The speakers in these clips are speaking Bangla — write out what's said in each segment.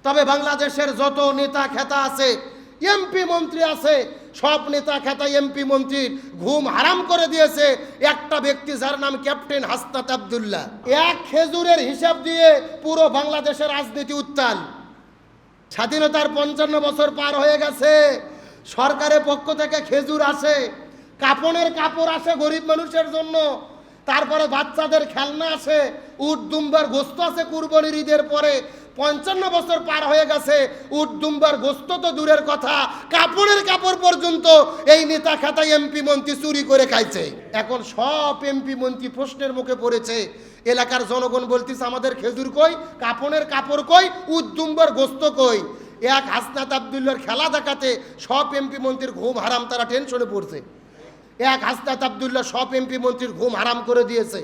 তবে বাংলাদেশের যত নেতা খেতা আছে, এমপি মন্ত্রী আছে, সব নেতা খেতা এমপি মন্ত্রীর ঘুম হারাম করে দিয়েছে একটা ব্যক্তি, যার নাম ক্যাপ্টেন হাসনাত আব্দুল্লাহ। এক খেজুরের হিসাব দিয়ে পুরো বাংলাদেশের রাজনীতি উত্তাল। স্বাধীনতার 55 বছর পার হয়ে গেছে, সরকারের পক্ষ থেকে খেজুর আসে, কাপড়ের কাপড় আসে গরিব মানুষের জন্য, তারপরে বাচ্চাদের খেলনা আসে, উট দুম্বার গোস্ত আছে কুরবানির ঈদের পরে। 55 বছর পার হয়ে গেছে, উট দুম্বার গোস্ত তো দূরের কথা, কাপড়ের কাপড় পর্যন্ত এই নেতা খাতা এমপি মন্ত্রী চুরি করে খাইছে। এখন সব এমপি মন্ত্রী প্রশ্নের মুখে পড়েছে। এলাকার জনগণ বলতেছে আমাদের খেজুর কই, কাপড়ের কাপড় কই, উট দুম্বার গোস্ত কই। এক হাসনাত আব্দুল্লাহর খেলা দেখাতে সব এমপি মন্ত্রীর ঘুম হারাম, তারা টেনশনে পড়ছে। এক হাসনাত আব্দুল্লাহ সব এমপি মন্ত্রীর ঘুম হারাম করে দিয়েছে।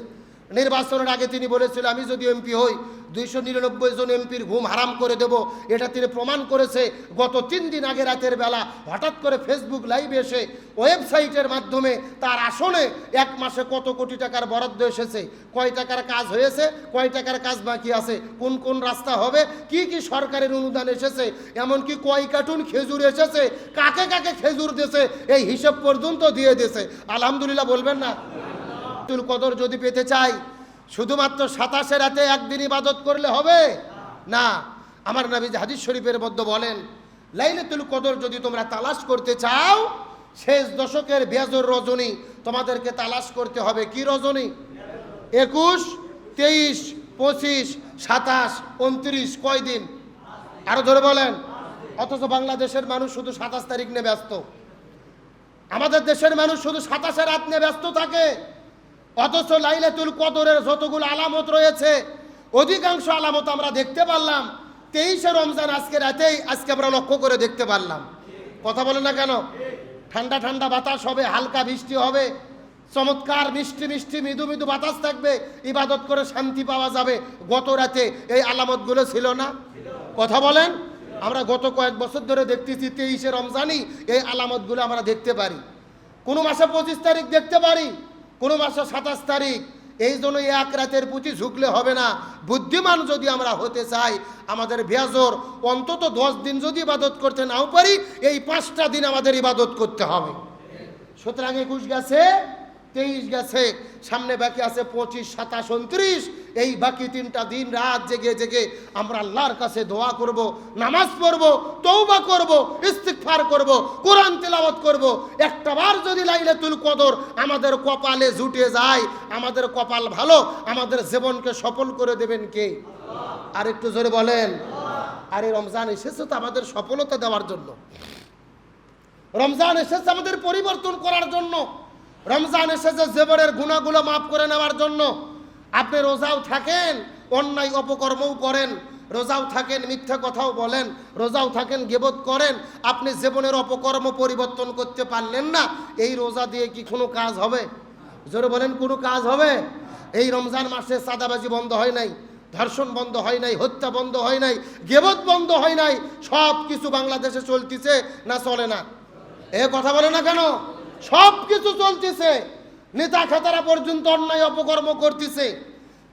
নির্বাচনের আগে তিনি বলেছিল আমি যদি এমপি হই 299 জন এমপির ঘুম হারাম করে দেব। এটা তিনি প্রমাণ করেছে। গত 3 দিন আগে রাতের বেলা হঠাৎ করে ফেসবুক লাইভে এসে ওয়েবসাইটের মাধ্যমে তার আসনে 1 মাসে কত কোটি টাকার বরাদ্দ এসেছে, কয় টাকার কাজ হয়েছে, কয় টাকার কাজ বাকি আছে, কোন কোন রাস্তা হবে, কি কি সরকারের অনুদান এসেছে, এমনকি কয় কার্টুন খেজুর এসেছে, কাকে কাকে খেজুর দিয়েছে, এই হিসাব পর্যন্ত দিয়ে দিয়েছে। আলহামদুলিল্লাহ বলবেন না? কদর যদি পেতে চাই শুধুমাত্র 27 রাতে একদিন ইবাদত করলে হবে না। আমার নবী হাদিস শরীফের মধ্যে বলেন লাইলাতুল কদর যদি তোমরা তালাশ করতে চাও, শেষ দশকের বেজর রজনী তোমাদেরকে তালাশ করতে হবে। কি রজনী? 21, 23, 25, 27, 29, কয় দিন? আরো ধরে বলেন। অথচ বাংলাদেশের মানুষ শুধু 27 তারিখ নিয়ে ব্যস্ত, আমাদের দেশের মানুষ শুধু 27 রাত নিয়ে ব্যস্ত থাকে। অথচ লাইলাতুল কদরের যতগুলো আলামত রয়েছে অধিকাংশ আলামত আমরা দেখতে পারলাম 23শে রমজান আজকে রাতেই আমরা লক্ষ্য করে দেখতে পারলাম। কথা বলেন না কেন? ঠান্ডা ঠান্ডা বাতাস হবে, হালকা বৃষ্টি হবে, চমৎকার মিষ্টি মিষ্টি মৃদু মৃদু বাতাস থাকবে, ইবাদত করে শান্তি পাওয়া যাবে। গত রাতে এই আলামতগুলো ছিল না? কথা বলেন। আমরা গত কয়েক বছর ধরে দেখতেছি 23শে রমজানই এই আলামতগুলো আমরা দেখতে পারি। কোনো মাসে 25 তারিখ দেখতে পারি, কোনো মাসে 27 তারিখ। এই জন্য এক রাতের প্রতি ঝুঁকলে হবে না। বুদ্ধিমান যদি আমরা হতে চাই, আমাদের বেজর অন্তত 10 দিন যদি ইবাদত করতে নাও পারি, এই 5টা দিন আমাদের ইবাদত করতে হবে। সুতরাং 21 গেছে, 23 গেছে, সামনে বাকি আছে 25, 27, 29। এই বাকি 3টা দিন রাত জেগে জেগে আমরা আল্লাহর কাছে দোয়া করব, নামাজ পড়ব, তওবা করব, ইস্তিগফার করব, কোরআন তেলাওয়াত করব। একটাবার যদি লাইলাতুল কদর আমাদের কপালে জুটে যায়, আমাদের কপাল ভালো, আমাদের জীবনকে সফল করে দেবেন কে? আর একটু জোরে বলেন। আরে রমজান এসেছে তো আমাদের সফলতা দেওয়ার জন্য, রমজান এসেছে আমাদের পরিবর্তন করার জন্য, রমজান এসেছে জীবনের গুনাহগুলো মাফ করে নেওয়ার জন্য। আপনি রোজাও থাকেন, অন্যায় অপকর্মও করেন, রোজাও থাকেন, মিথ্যা কথাও বলেন, রোজাও থাকেন, গীবত করেন, আপনি জীবনের অপকর্ম পরিবর্তন করতে পারলেন না। এই রোজা দিয়ে কি কোনো কাজ হবে? জোরে বলেন, কোনো কাজ হবে? এই রমজান মাসে চাঁদাবাজি বন্ধ হয় নাই, ধর্ষণ বন্ধ হয় নাই, হত্যা বন্ধ হয় নাই, গীবত বন্ধ হয় নাই, সব কিছু বাংলাদেশে চলতেছে না চলে না? এ কথা বলে না কেন? সব কিছু চলতেছে, নেতা খেতারা পর্যন্ত অন্যায় অপকর্ম করতেছে।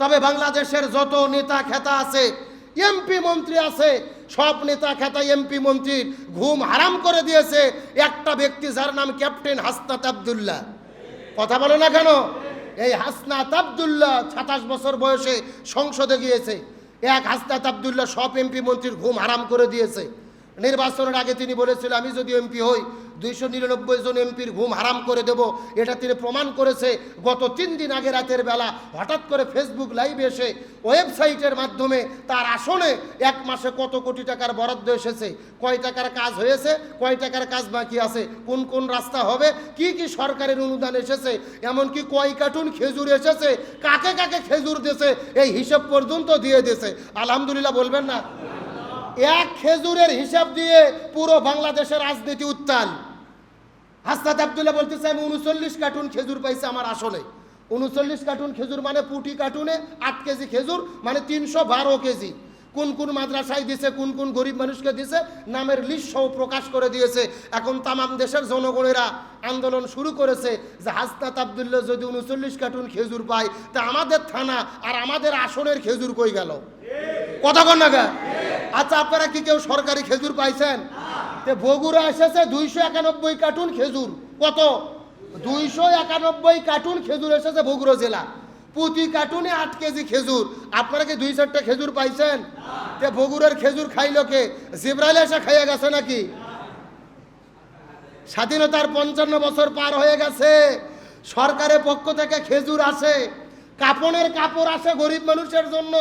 তবে বাংলাদেশের যত নেতা খেতা আছে, এমপি মন্ত্রী আছে, সব নেতা খেতা এমপি মন্ত্রীর ঘুম হারাম করে দিয়েছে একটা ব্যক্তি, যার নাম ক্যাপ্টেন হাসনাত আব্দুল্লাহ। কথা বলে না কেন? এই হাসনাত আব্দুল্লাহ 27 বছর বয়সে সংসদে গিয়েছে। এক হাসনাত আব্দুল্লাহ সব এমপি মন্ত্রীর ঘুম হারাম করে দিয়েছে। নির্বাচনের আগে তিনি বলেছিল আমি যদি এমপি হই 299 জন এমপির ঘুম হারাম করে দেব। এটা তিনি প্রমাণ করেছে। গত 3 দিন আগে রাতের বেলা হঠাৎ করে ফেসবুক লাইভে এসে ওয়েবসাইটের মাধ্যমে তার আসনে 1 মাসে কত কোটি টাকার বরাদ্দ এসেছে, কয় টাকার কাজ হয়েছে, কয় টাকার কাজ বাকি আছে, কোন কোন রাস্তা হবে, কি কি সরকারের অনুদান এসেছে, এমনকি কয় কার্টুন খেজুর এসেছে, কাকে কাকে খেজুর দিয়েছে, এই হিসাব পর্যন্ত দিয়ে দিয়েছে। আলহামদুলিল্লাহ বলবেন না? এক খেজুরের হিসাব দিয়ে পুরো বাংলাদেশের রাজনীতি উত্তাল। হাসনাত আব্দুল্লাহ বলতেছে আমি 39 কার্টুন খেজুর পাইছি আমার আসলে। 39 কার্টুন খেজুর মানে প্রতি কার্টুনে 8 কেজি খেজুর, মানে 312 কেজি। কোন কোন মাদ্রাসায় দিছে, কোন কোন গরিব মানুষকে দিছে, নামের লিস্ট সহ প্রকাশ করে দিয়েছে। এখন তামাম দেশের জনগণেরা আন্দোলন শুরু করেছে যে হাসনাত আব্দুল্লাহ যদি 39 কার্টুন খেজুর পায়, তা আমাদের থানা আর আমাদের আসনের খেজুর কই গেল? কথা কন না গা? আচ্ছা, আপনারা কি কেউ সরকারি খেজুর পাইছেন? বগুড়া এসেছে 291 কার্টুন খেজুর। কত? 291 কার্টুন খেজুর এসেছে বগুড়া জেলা। প্রতি কার্টুনে 8 কেজি খেজুর। আপনারা কি 2-4টা খেজুর পাইছেন? বগুড়ার খেজুর খাইলো কে? জিব্রাইল এসে খাইয়ে গেছে নাকি? স্বাধীনতার 55 বছর পার হয়ে গেছে, সরকারের পক্ষ থেকে খেজুর আসে, কাপড়ের কাপড় আসে গরিব মানুষের জন্য,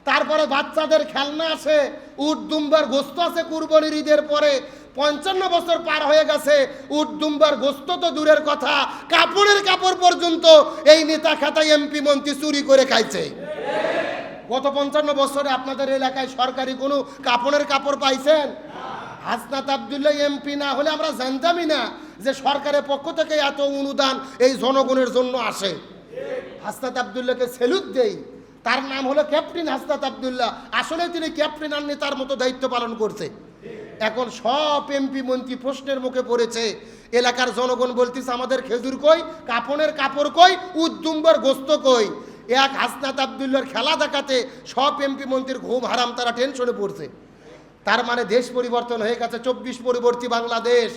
তারপরে বাচ্চাদের খেলনা আসে, উট দুম্বার গোস্ত আছে কুরবানির ঈদের পরে। 55 বছর পার হয়ে গেছে, উট দুম্বার গোস্ত তো দূরের কথা, কাপড়ের কাপড় পর্যন্ত এই নেতা খাতা এমপি মন্ত্রী চুরি করে খাইছে। গত 55 বছরে আপনাদের এলাকায় সরকারি কোনো কাপড়ের কাপড় পাইছেন? হাসনাত আব্দুল্লাহ এমপি না হলে আমরা জানতামই না যে সরকারের পক্ষ থেকে এত অনুদান এই জনগণের জন্য আসে। হাসনাত আব্দুল্লাহকে স্যালুট দেই। তার নাম হলো ক্যাপ্টেন হাসনাত আব্দুল্লাহ। আসলে তিনি ক্যাপ্টেন আর নেতার মতো দায়িত্ব পালন করছে। এখন সব এমপি মন্ত্রী প্রশ্নের মুখে পড়েছে। এলাকার জনগণ বলতেছে আমাদের খেজুর কই, কাপড়ের কাপড় কই, উদ্দুম্বার গোস্ত কই। এক হাসনাত আব্দুল্লাহর খেলা দেখাতে সব এমপি মন্ত্রীর ঘুম হারাম, তারা টেনশনে পড়ছে। তার মানে দেশ পরিবর্তন হয়ে গেছে, 24 পরবর্তী বাংলাদেশ।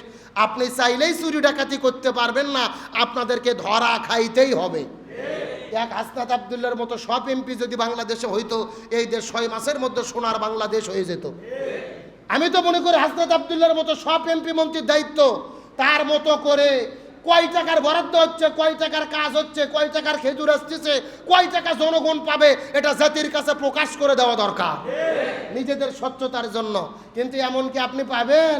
আপনি চাইলেই চুরি ডাকাতি করতে পারবেন না, আপনাদেরকে ধরা খাইতেই হবে। এক হাসনাত আব্দুল্লাহর মতো সব এমপি যদি বাংলাদেশে হইতো, এই দেশ 6 মাসের মধ্যে সোনার বাংলাদেশ হয়ে যেত। আমি তো মনে করি হাসনাত আব্দুল্লাহর মতো সব এমপি মন্ত্রীর দায়িত্ব তার মতো করে কয় টাকার বরাদ্দ হচ্ছে, কয় টাকার কাজ হচ্ছে, কয় টাকার খেজুর আসতেছে, কয় টাকা জনগণ পাবে, এটা জাতির কাছে প্রকাশ করে দেওয়া দরকার নিজেদের স্বচ্ছতার জন্য। কিন্তু এমন কি আপনি পাবেন?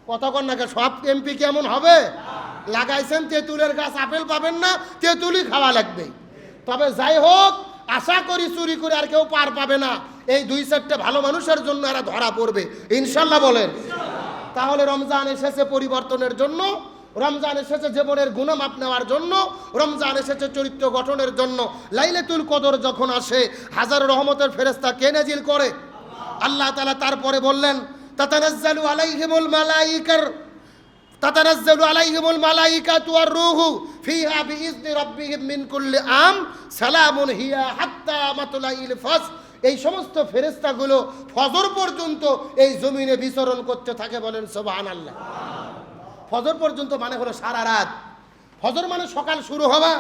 কতক্ষণ নাকি সব এমপি কি এমন হবে? লাগাইছেন তেঁতুলের গাছ, আপেল পাবেন না, তেঁতুলই খাওয়া লাগবে। তবে যাই হোক, আশা করি চুরি করে আর কেউ পার পাবে না। এই 2-4টে ভালো মানুষের জন্য এরা ধরা পড়বে ইনশাল্লাহ, বলেন। তাহলে রমজান এসেছে পরিবর্তনের জন্য, রমজান এসেছে জীবনের গুনাহ মাপ নেওয়ার জন্য, রমজান এসেছে চরিত্র গঠনের জন্য। লাইলাতুল কদর যখন আসে, হাজার রহমতের ফেরেশতা কে নাজিল করে? আল্লাহ তাআলা। তারপরে বললেন তাতানাজ্জালু আলাইহিমুল মালাইকাতু ওয়ার রূহু ফিহা বিইذনি রাব্বিহিম মিন কুল্লি আম সালামুন হিয়া হাত্তা মাতলাইল ফাজর। এই সমস্ত ফেরেশতাগুলো ফজর পর্যন্ত এই জমিনে বিচরণ করতে থাকে, বলেন সুবহানাল্লাহ। ফজর পর্যন্ত মানে হলো সারা রাত। ফজর মানে সকাল শুরু হওয়া,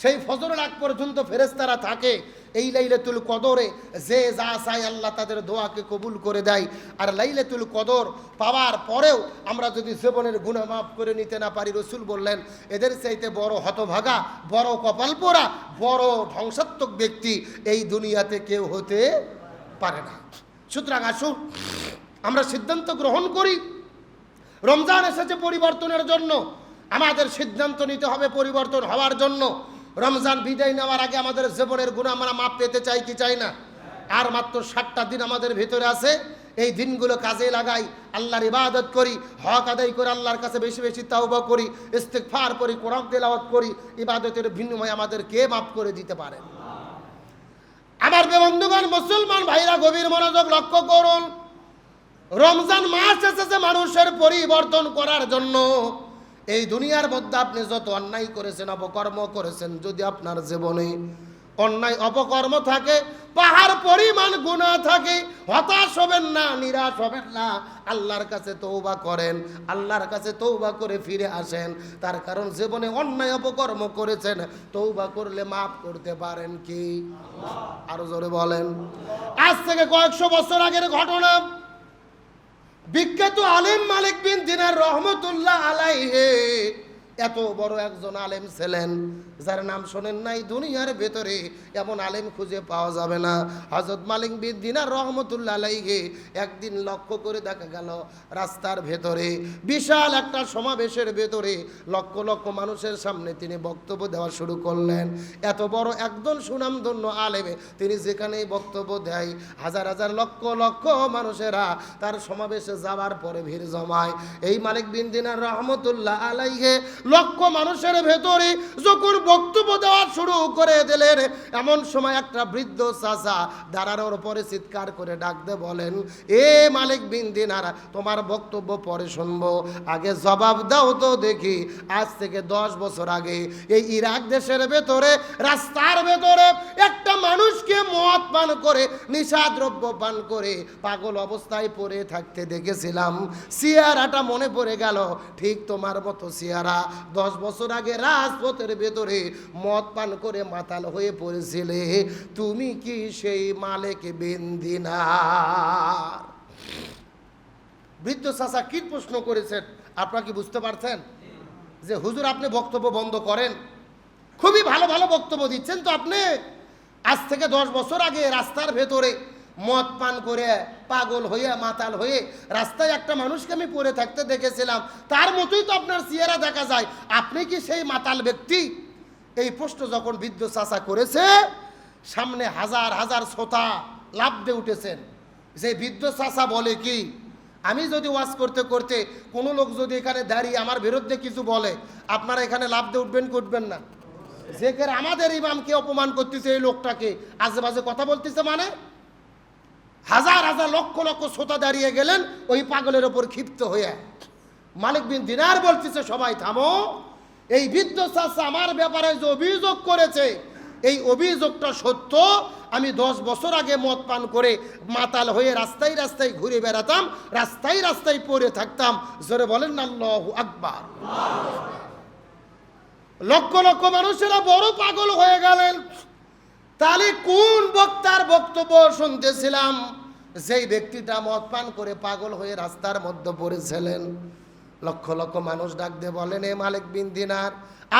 সেই ফজরের আগ পর্যন্ত ফেরেশতারা থাকে। এই লাইলাতুল কদরে যে যা চায় আল্লাহ তাদের দোয়াকে কবুল করে দেয়। আর লাইলাতুল কদর পাওয়ার পরেও আমরা যদি জীবনের গুনাহ মাফ করে নিতে না পারি, রাসূল বললেন এদের চাইতে বড় হতভাগা, বড় কপাল পোড়া, বড় ধ্বংসাত্মক ব্যক্তি এই দুনিয়াতে কেউ হতে পারে না। সুতরাং আসুন আমরা সিদ্ধান্ত গ্রহণ করি, রমজান এসেছে পরিবর্তনের জন্য, আমাদের সিদ্ধান্ত নিতে হবে পরিবর্তন হওয়ার জন্য। রমজান বিদায় নেওয়ার আগে আমাদের জীবনের গুনাহ আমরা মাপ পেতে চাই কি চাই না? আর মাত্র 7টা দিন আমাদের ভিতরে আছে। এই দিনগুলো কাজে লাগাই, আল্লাহর ইবাদত করি, হক আদায় করে আল্লাহর কাছে বেশি বেশি তাওবা করি, ইস্তিগফার করি, কোরআন তেলাওয়াত করি। ইবাদতের বিনিময়ে আমাদের কে মাফ করে দিতে পারেন? আমার বন্ধুগণ, মুসলমান ভাইরা গভীর মনোযোগ লক্ষ্য করুন। রমজান মাস এসেছে মানুষের পরিবর্তন করার জন্য। এই দুনিয়ার মধ্যে আপনি যত অন্যায় করেছেন, অপকর্ম করেছেন, যদি আপনার জীবনে অন্যায় অপকর্ম থাকে, পাহাড় পরিমাণ গুনাহ থাকে, হতাশ হবেন না, নিরাশ হবেন না। আল্লাহর কাছে তওবা করেন, আল্লাহর কাছে তওবা করে ফিরে আসেন। তার কারণ জীবনে অন্যায় অপকর্ম করেছেন, তওবা করলে মাফ করতে পারেন কি? আরো জোরে বলেন। আজ থেকে কয়েকশো বছর আগের ঘটনা। বিখ্যাত আলেম মালিক বিন দিনার রহমতুল্লাহ আলাইহি এত বড় একজন আলেম ছিলেন, যার নাম শোনেন নাই দুনিয়ার ভেতরে এমন আলেম খুঁজে পাওয়া যাবে না। হযরত মালিক বিন দিনার রহমতুল্লাহ আলাইহি একদিন লক্ষ্য করে দেখা গেল রাস্তার ভেতরে বিশাল একটা সমাবেশের ভেতরে লক্ষ লক্ষ মানুষের সামনে তিনি বক্তব্য দেওয়া শুরু করলেন। এত বড় একজন সুনামধন্য আলেম, তিনি যেখানেই বক্তব্য দেয় হাজার হাজার লক্ষ লক্ষ মানুষেরা তার সমাবেশে যাওয়ার পরে ভিড় জমায়। এই মালিক বিন দিনার রহমতুল্লাহ আলাইহি লক্ষ মানুষের ভেতরে যখন বক্তব্য দেওয়া শুরু করে দিলেন, এমন সময় একটা বৃদ্ধ চাচা দাঁড়ানোর পরে চিৎকার করে ডাকতে বলেন, এ মালিক বিন দিনার, তোমার বক্তব্য পরে শুনবো, আগে জবাব দাও তো দেখি, আজ থেকে 10 বছর আগে এই ইরাক দেশের ভেতরে রাস্তার ভেতরে একটা মানুষকে মদ পান করে, নিশাদ্রব্য পান করে পাগল অবস্থায় পড়ে থাকতে দেখেছিলাম। চেহারাটা মনে পড়ে গেল, ঠিক তোমার মতো চেহারা 10 বছর আগে রাজপথের ভেতরে মদ পান করে মাতাল হয়ে পড়েছিলে। তুমি কি সেই মালিক বিন দিনার? বৃদ্ধ চাচা কি প্রশ্ন করেছেন আপনারা কি বুঝতে পারছেন? যে হুজুর আপনি বক্তব্য বন্ধ করেন, খুবই ভালো ভালো বক্তব্য দিচ্ছেন তো আপনি। আজ থেকে 10 বছর আগে রাস্তার ভেতরে মদ পান করে পাগল হয়ে মাতাল হয়ে রাস্তায় একটা মানুষকে আমি পড়ে থাকতে দেখেছিলাম, তার মতোই তো আপনার চেহারা দেখা যায়, আপনি কি সেই মাতাল ব্যক্তি? এই প্রশ্ন যখন বৃদ্ধ চাচা করেছে, সামনে হাজার হাজার শ্রোতা লাফ দিয়ে উঠেছেন। যে বৃদ্ধ চাচা বলে কি, আমি যদি ওয়াজ করতে করতে কোনো লোক যদি এখানে দাঁড়িয়ে আমার বিরুদ্ধে কিছু বলে, আপনারা এখানে লাফ দিয়ে উঠবেন কি উঠবেন না? যে আমাদের ইমামকে অপমান করতেছে, এই লোকটাকে আজে বাজে কথা বলতেছে, মানে হাজার হাজার লক্ষ লক্ষ শ্রোতা দাঁড়িয়ে গেলেন ওই পাগলের ওপর ক্ষিপ্ত হয়ে। মালিক বিন দিনার বলতেছে, সবাই থামো, এই বৃদ্ধ চাচা আমার ব্যাপারে যে অভিযোগ করেছে, এই অভিযোগটা সত্য। আমি 10 বছর আগে মদ পান করে মাতাল হয়ে রাস্তায় রাস্তায় ঘুরে বেড়াতাম, রাস্তায় রাস্তায় পড়ে থাকতাম। জোরে বলেন না আল্লাহু আকবার। লক্ষ লক্ষ মানুষেরা বড় পাগল হয়ে গেলেন। তাহলে কোন বক্তার বক্তব্য শুনতেছিলাম? যেই ব্যক্তিটা মদ পান করে পাগল হয়ে রাস্তার মধ্যে পড়েছিলেন। লক্ষ লক্ষ মানুষ ডাক দিয়ে বলেন, এ মালিক বিন দিনার,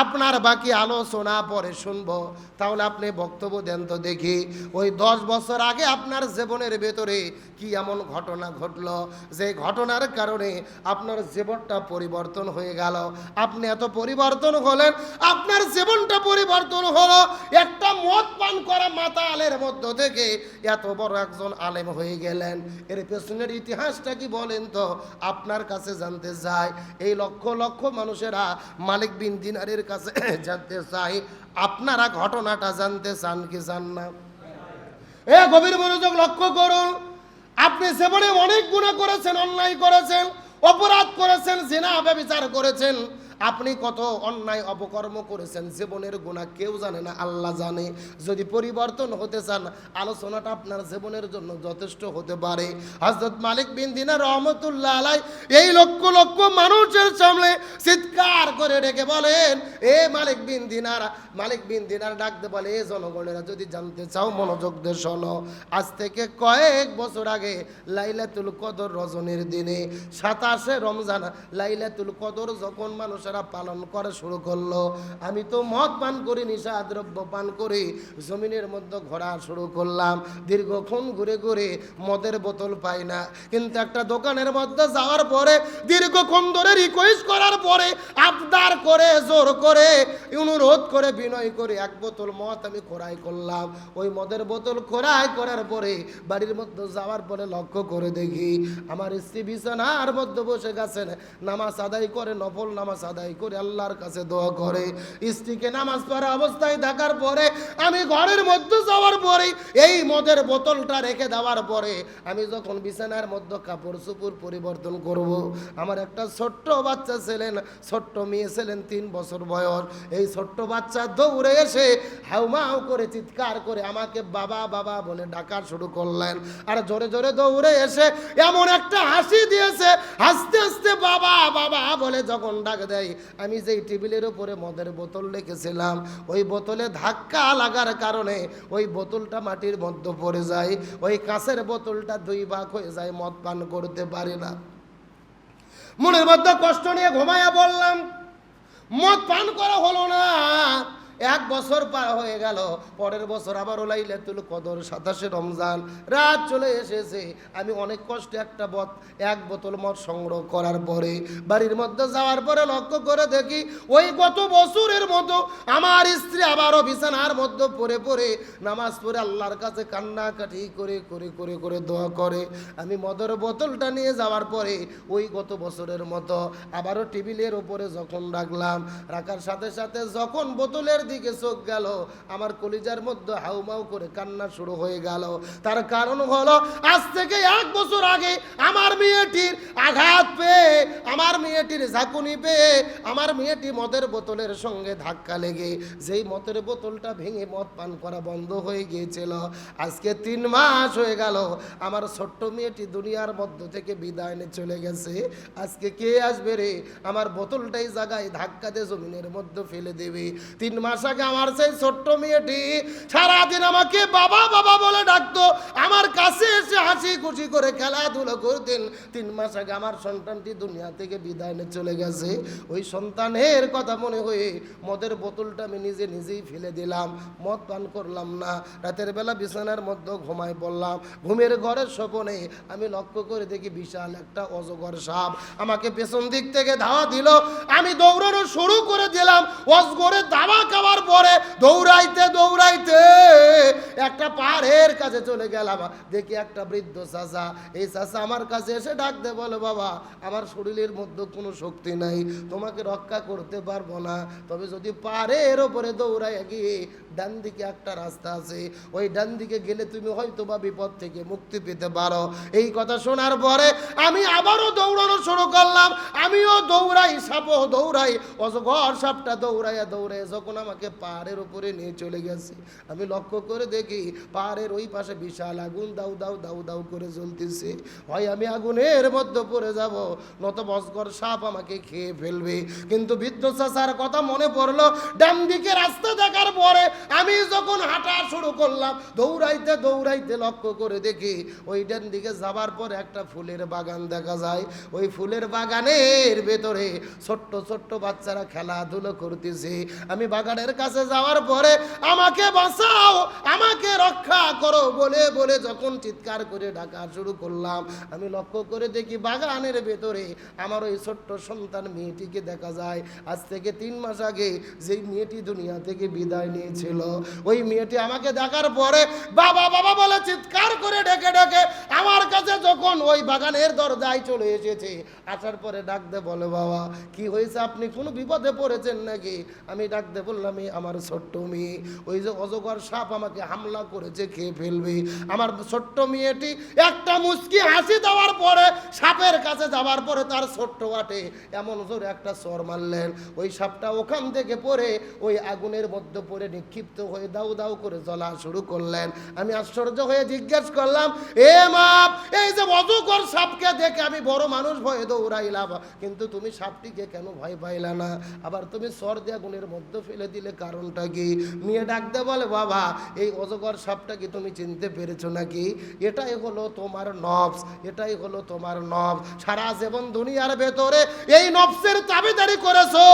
আপনার বাকি আলোচনা পরে শুনবো, তাহলে আপনি বক্তব্য দেন তো দেখি। ওই 10 বছর আগে আপনার জীবনের ভেতরে কি এমন ঘটনা ঘটলো যে ঘটনার কারণে আপনার জীবনটা পরিবর্তন হয়ে গেল? আপনি এত পরিবর্তন হলেন, আপনার জীবনটা পরিবর্তন হলো, একটা মদ পান করা মাতালের মধ্য থেকে এত বড় একজন আলেম হয়ে গেলেন। এর পেছনের ইতিহাসটা কি বলেন তো, আপনার কাছে জানতে চাই। এই লক্ষ লক্ষ মানুষেরা মালিক বিন দিনারের কাছে জানতে চাই, আপনারা ঘটনাটা জানতে চান কি চান না? এ গভীর মনোযোগ লক্ষ্য করুন। আপনি জীবনে অনেক গুনাহ করেছেন, অন্যায় করেছেন, অপরাধ করেছেন, জিনা ব্যভিচার করেছেন, আপনি কত অন্যায় অপকর্ম করেছেন, জীবনের গুনাহ কেউ জানে না, আল্লাহ জানে। যদি পরিবর্তন হতে চান, আলোচনাটা আপনার জীবনের জন্য যথেষ্ট হতে পারে। হযরত মালিক বিন দিনার রহমতুল্লাহ আলাইহি এই লক্ষ লক্ষ মানুষের সামনে চিৎকার করে ডেকে বলেন, এ মালিক বিন দিনার। মালিক বিন দিনার ডাকতে বলে, এ জনগণেরা যদি জানতে চাও মনোযোগ দিয়ে শোনো। আজ থেকে কয়েক বছর আগে লাইলাতুল কদর রজনীর দিনে 27শে রমজান লাইলাতুল কদর যখন মানুষ পালন করা শুরু করলো, আমি তো মদ পান করি, নিশাদ্রব্য পান করি জমিনের মধ্যে ঘোরা শুরু করলাম। দীর্ঘক্ষণ ঘুরে ঘুরে মদের বোতল পাই না, কিন্তু একটা দোকানের মধ্যে যাওয়ার পরে দীর্ঘক্ষণ ধরে রিকোয়েস্ট করার পরে, আবদার করে, জোর করে, অনুরোধ করে, বিনয় করে 1 বোতল মদ আমি ক্রয় করলাম। ওই মদের বোতল ক্রয় করার পরে বাড়ির মধ্যে যাওয়ার পরে লক্ষ্য করে দেখি আমার স্ত্রী বিছানার মধ্যে বসে গেছেন, নামাজ আদায় করে, নফল নামাজ আদায় করে আল্লাহর কাছে দোয়া করে। স্ত্রীকে নামাজ পড়া অবস্থায় থাকার পরে আমি ঘরের মধ্যে যাওয়ার পরে এই মদের বোতলটা রেখে দেওয়ার পরে আমি যখন বিছানার মধ্যে কাপড় চোপড় পরিবর্তন করব, আমার একটা ছোট্ট বাচ্চা ছিলেন, ছোট্ট মেয়ে ছিলেন 3 বছর বয়স। এই ছোট্ট বাচ্চা দৌড়ে এসে হাউমাউ করে চিৎকার করে আমাকে বাবা বাবা বলে ডাকা শুরু করলেন। আর জোরে জোরে দৌড়ে এসে এমন একটা হাসি দিয়েছে, হাসতে হাসতে বাবা বাবা বলে যখন ডাক দেয়, আমি যেই টেবিলের উপরে মদের বোতল রেখেছিলাম ওই বোতলে ধাক্কা লাগার কারণে ওই বোতলটা মাটির মধ্যে পড়ে যায়, ওই কাঁচের বোতলটা 2 ভাগ হয়ে যায়, মদ পান করতে পারি না। মনের মধ্যে কষ্ট নিয়ে ঘুমায়া বললাম, মদ পান করা হলো না, 1 বছর পার হয়ে গেল, পরের বছর আবারও লাইলাতুল কদর 27 রমজান রাত চলে এসেছে। আমি অনেক কষ্টে এক বোতল মদ সংগ্রহ করার পরে বাড়ির মধ্যে যাওয়ার পরে লক্ষ্য করে দেখি ওই গত বছরের মতো আমার স্ত্রী আবারও বিছানার মধ্যে পড়ে পড়ে নামাজ পড়ে আল্লাহর কাছে কান্নাকাটি করে করে করে করে দোয়া করে। আমি মদের বোতলটা নিয়ে যাওয়ার পরে ওই গত বছরের মতো আবারও টেবিলের উপরে যখন রাখলাম, রাখার সাথে সাথে যখন বোতলের দিকে চোখ গেল, আমার কলিজার মধ্যে হাউমাউ করে কান্না শুরু হয়ে গেল। তার কারণ হলো আজ থেকে 1 বছর আগে আমার মেয়েটির আঘাত পেয়ে, আমার মেয়েটির ঝাঁকুনি পেয়ে, আমার মেয়েটি মদের বোতলের সঙ্গে ধাক্কা লেগে যেই মদের বোতলটা ভেঙে মদ পান করা বন্ধ হয়ে গিয়েছিল। আজকে 3 মাস হয়ে গেল আমার ছোট্ট মেয়েটি দুনিয়ার মধ্য থেকে বিদায় নিয়ে চলে গেছে। আজকে কে আসবে রে আমার বোতলটাই জায়গায় ধাক্কা দিয়ে জমিনের মধ্যে ফেলে দেবে। 3 মাস আগে আমার সেই ছোট্ট মেয়েটি সারাদিন আমাকে বাবা বাবা বলে ডাকতো, আমার কাছে এসে হাসি খুশি করে খেলাধুলো করতেন। 3 মাস আগে আমার সন্তানটি দুনিয়া থেকে বিদায় নিয়ে চলে গেছে। ওই সন্তানের কথা মনে হয়ে মদের বোতলটা আমি নিজেই ফেলে দিলাম, মদ পান করলাম না। রাতের বেলা বিছানার মধ্যে ঘুমায় পড়লাম। ঘুমের ঘরের স্বপনে আমি লক্ষ্য করে দেখি বিশাল একটা অজগর সাপ আমাকে পেছন দিক থেকে ধাওয়া দিল। আমি দৌড়ানো শুরু করে দিলাম। অজগরের ধাওয়া খাওয়ার পরে দৌড়াইতে দৌড়াইতে একটা পাহাড়ের কাছে চলে গেলাম। দেখি একটা বৃদ্ধ চাচা, এই চাচা আমার কাছে এসে ডাক দে, বলে বাবা আমার শরীরের মধ্যে কোনো শক্তি নাই, তোমাকে রক্ষা করতে পারবো না, তবে যদি পাহাড়ের ওপরে দৌড়াই গিয়ে ডান দিকে একটা রাস্তা আছে, ওই ডান দিকে গেলে তুমি হয়তো বা বিপদ থেকে মুক্তি পেতে পারো। এই কথা শোনার পরে আমি আবারও দৌড়ানো শুরু করলাম। আমিও দৌড়াই, সাপও দৌড়াই, অজগর সাপটা দৌড়াইয়া যখন আমাকে পাহাড়ের উপরে নিয়ে চলে গেছে, আমি লক্ষ্য করে দেখি পাহাড়ের ওই পাশে বিশাল আগুন দাউ দাউ দাউ দাউ করে জ্বলতেছে। হয় আমি আগুনের মধ্যে পড়ে যাব, নতুবা অজগর সাপ আমাকে খেয়ে ফেলবে। কিন্তু বৃদ্ধ চাচার কথা মনে পড়লো। ডান দিকে রাস্তা দেখার পরে আমি যখন হাঁটা শুরু করলাম, দৌড়াইতে দৌড়াইতে লক্ষ্য করে দেখি ওই ডান দিকে যাবার পরে একটা ফুলের বাগান দেখা যায়। ওই ফুলের বাগানের ভেতরে ছোট্ট ছোট্ট বাচ্চারা খেলাধুলো করতেছে। আমি বাগানের কাছে যাওয়ার পরে আমাকে বাঁচাও, আমাকে রক্ষা করো বলে বলে যখন চিৎকার করে ডাকা শুরু করলাম, আমি লক্ষ্য করে দেখি বাগানের ভেতরে আমার ওই ছোট্ট সন্তান মেয়েটিকে দেখা যায়। আজ থেকে 3 মাস আগে যেই মেয়েটি দুনিয়া থেকে বিদায় নিয়েছিল, ওই মেয়েটি আমাকে দেখার পরে বাবা বাবা বলে চিৎকার করে ডেকে ডেকে আমার কাছে যখন ওই বাগানের দরজায় চলে এসেছে, আসার পরে ডাক দে, বলে বাবা কি হয়েছে, আপনি কোনো বিপদে পড়েছেন নাকি? আমি ডাক দে বললাম, আমার ছোট্ট মেয়ে, ওই যে অজগর সাপ আমাকে হামলা করেছে, খেয়ে ফেলবে। আমার ছোট্ট মেয়েটি একটা মুচকি হাসি দেওয়ার পরে সাপের কাছে যাওয়ার পরে তার ছোট্ট হাতে এমন জোরে একটা চড় মারলেন, ওই সাপটা ওখান থেকে পড়ে ওই আগুনের মধ্যে পড়ে নিক্ষিপ্ত হয়ে দাউ দাউ করে জ্বলা শুরু করলেন। আমি আশ্চর্য হয়ে জিজ্ঞেস করলাম, এ মা, এই যে অজগর সাপকে দেখে আমি বড় মানুষ ভয়ে দৌড়াইলাম, কিন্তু তুমি সাপটিকে কেন ভয় পাইলা না? আবার তুমি চড় দিয়ে আগুনের মধ্যে ফেলে দিলে, কারণটা কি? মেয়ে ডাকতে বলে, বাবা এই অজগর সাপটা কি তুমি চিনতে পেরেছো নাকি? এটাই হলো তোমার নফস, এটাই হলো তোমার নফস। সারা জীবন দুনিয়ার ভেতরে এই নফসের তাবেদারি করেছো,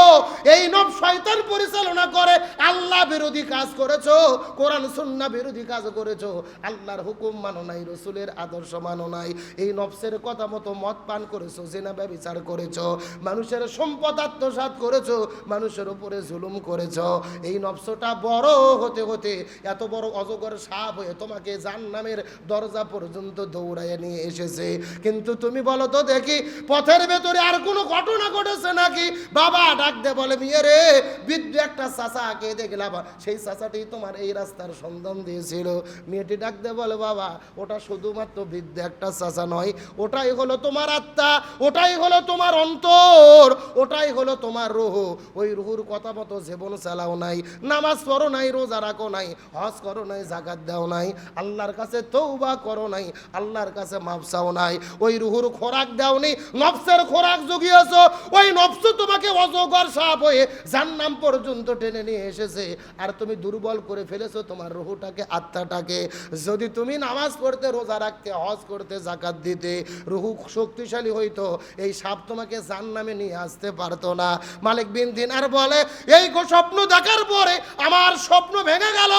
এই নফস শয়তান পরিচালনা করে আল্লাহ বিরোধী কাজ করেছো, কোরআন সুন্নাহ বিরোধী কাজ করেছো, আল্লাহর হুকুম মানো নাই, রসুলের আদর্শ মানো নাই, এই নফসের কথা মতো মদ পান করেছো, জিনা ব্যভিচার করেছো, মানুষের সম্পদ আত্মসাৎ করেছো, মানুষের উপরে জুলুম করেছো। এই নফসটা বড় হতে হতে এত বড় অজগর সাপ হয়ে তোমাকে জাহান্নামের দরজা পর্যন্ত দৌড়াইয়ে নিয়ে এসেছে। কিন্তু তুমি বলো তো দেখি, পথের ভেতরে আর কোনো ঘটনা ঘটেছে নাকি? বাবা ডাক দে বলে, মেয়ে রে, বৃদ্ধ একটা চাচাকে দেখলাম, সেই চাচাটি তোমার এই রাস্তার সন্ধান দিয়েছিল। মেয়েটি ডাক দে বলে, বাবা ওটা শুধুমাত্র বৃদ্ধ একটা চাচা নয়, ওটাই হলো তোমার আত্মা, ওটাই হলো তোমার অন্তর, ওটাই হলো তোমার রুহ। ওই রুহুর কথা মতো জীবন চালাও নাই, নামাজ পড়ো নাই, রোজা রাখো নাই, হজ করো নাই, যাকাত দাও নাই, আল্লাহর কাছে তওবা করো নাই, আল্লাহর কাছে মাফ চাও নাই, ওই রুহুর খোরাক দাওনি, নফসের খোরাক জুগিয়েছো। ওই নফস তোমাকে অজগর সাপ হয়ে জাহান্নাম পর্যন্ত টেনে নিয়ে এসেছে, আর তুমি দুর্বল করে ফেলেছো তোমার রুহুটাকে, আত্মাটাকে। যদি তুমি নামাজ পড়তে, রোজা রাখতে, হজ করতে, যাকাত দিতে, রুহু শক্তিশালী হইতো, এই সাপ তোমাকে জাহান্নামে নিয়ে আসতে পারতো না। মালিক বিন দিনার বলে, এই স্বপ্ন দেখার পরে আমার স্বপ্ন ভেঙে গেল,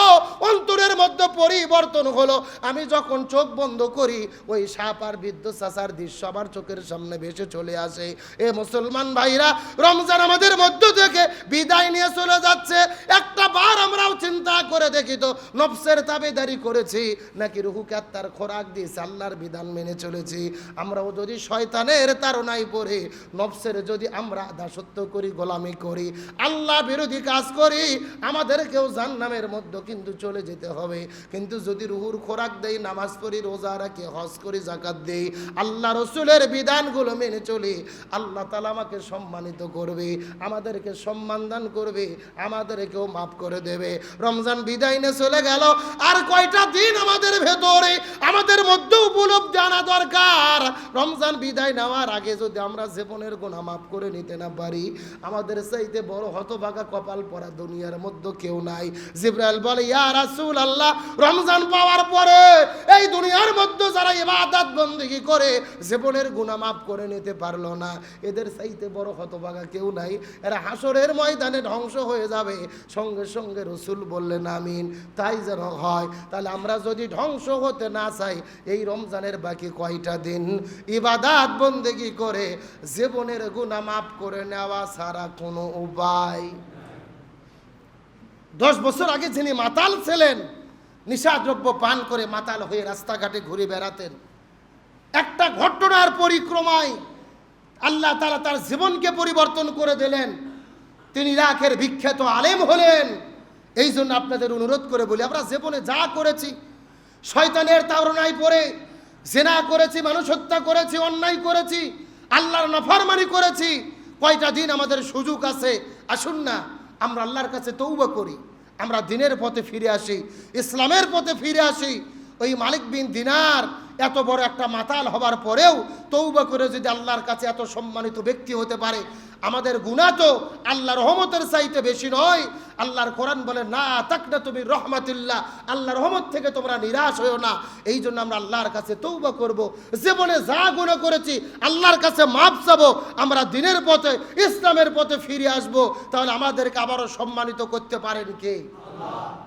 অন্তরের মধ্যে পরিবর্তন হলো। আমি যখন চোখ বন্ধ করি ওই সাপ আর বৃদ্ধ চাচার দৃশ্য আমার চোখের সামনে ভেসে চলে আসে। এ মুসলমান ভাইরা, রমজান আমাদের মধ্য থেকে বিদায় নিয়ে চলে যাচ্ছে। একটা বার আমরাও চিন্তা করে দেখি তো, নফসের তাবেদারি করেছি নাকি রুহুকে আত্মার খোরাক দিয়েছি, আল্লাহর বিধান মেনে চলেছি? আমরাও যদি শয়তানের তাড়নায় পড়ে নফসের যদি আমরা দাসত্ব করি, গোলামি করি, আল্লাহ বিরোধী কাজ করি, আমাদেরকেও জাহান্নামের মধ্যে কিন্তু চলে যেতে হবে। কিন্তু যদি রুহুর খোরাক দেই, নামাজ পড়ি, রোজা রাখি, হজ করি, জাকাত দেই, আল্লাহ রসুলের বিধানগুলো মেনে চলি, আল্লাহ তাআলা আমাকে সম্মানিত করবে, আমাদেরকে সম্মান দান করবে, আমাদেরকেও মাফ করে দেবে। রমজান বিদায় নিয়ে চলে গেল, আর কয়টা দিন আমাদের ভেতরে আমাদের মধ্যে উপলব্ধি আনা দরকার। রমজান বিদায় নেওয়ার আগে যদি আমরা জীবনের গুনাহ মাফ করে নিতে না পারি, আমাদের চাইতে বড় হতভাগা কপাল পরা দুনিয়ার মধ্যে কেউ নাই। জিবরাইল বলে, ইয়া রাসূলুল্লাহ, রমজান পাওয়ার পরে এই দুনিয়ার মধ্যে যারা ইবাদত বندگی করে জীবনের গুনাহ মাফ করে নিতে পারলো না, এদের চাইতে বড় হতভাগা কেউ নাই। এরা হাসরের ময়দানে ধ্বংস হয়ে যাবে। সঙ্গে সঙ্গে রাসূল বললেন, আমিন, তাই যেন হয়। তাহলে আমরা যদি ধ্বংস হতে না চাই, এই রমজানের বাকি কয়টা দিন ইবাদত বندگی করে জীবনের গুনাহ মাফ করে নেওয়া ছাড়া কোনো উপায়। 10 বছর আগে যিনি মাতাল ছিলেন, নিশাদ্রব্য পান করে মাতাল হয়ে রাস্তাঘাটে ঘুরে বেড়াতেন, একটা ঘটনার পরিক্রমায় আল্লাহ তাআলা তার জীবনকে পরিবর্তন করে দিলেন। তিনি ইরাকের বিখ্যাত আলেম হলেন। এই জন্য আপনাদের অনুরোধ করে বলি, আমরা জীবনে যা করেছি, শয়তানের তাড়নায় পড়ে জিনা করেছি, মানুষ হত্যা করেছি, অন্যায় করেছি, আল্লাহর নাফরমানি করেছি, কয়টা দিন আমাদের সুযোগ আছে। আসুন না আমরা আল্লাহর কাছে তওবা করি, আমরা দিনের পথে ফিরে আসি, ইসলামের পথে ফিরে আসি। ওই মালিক বিন দিনার এত বড় একটা মাতাল হবার পরেও তওবা করে যদি আল্লাহর কাছে এত সম্মানিত ব্যক্তি হতে পারে, আমাদের গুনাহ তো আল্লাহর রহমতের চাইতে বেশি নয়। আল্লাহর কোরআন বলে, না তাকনাতু মির রাহমাতিল্লাহ, আল্লাহর রহমত থেকে তোমরা নিরাশ হয়ো না। এই জন্য আমরা আল্লাহর কাছে তওবা করব, জীবনে যা গুনাহ করেছি আল্লাহর কাছে মাফ চাবো, আমরা দিনের পথে ইসলামের পথে ফিরে আসব। তাহলে আমাদেরকে আবারও সম্মানিত করতে পারেন কে? আল্লাহ।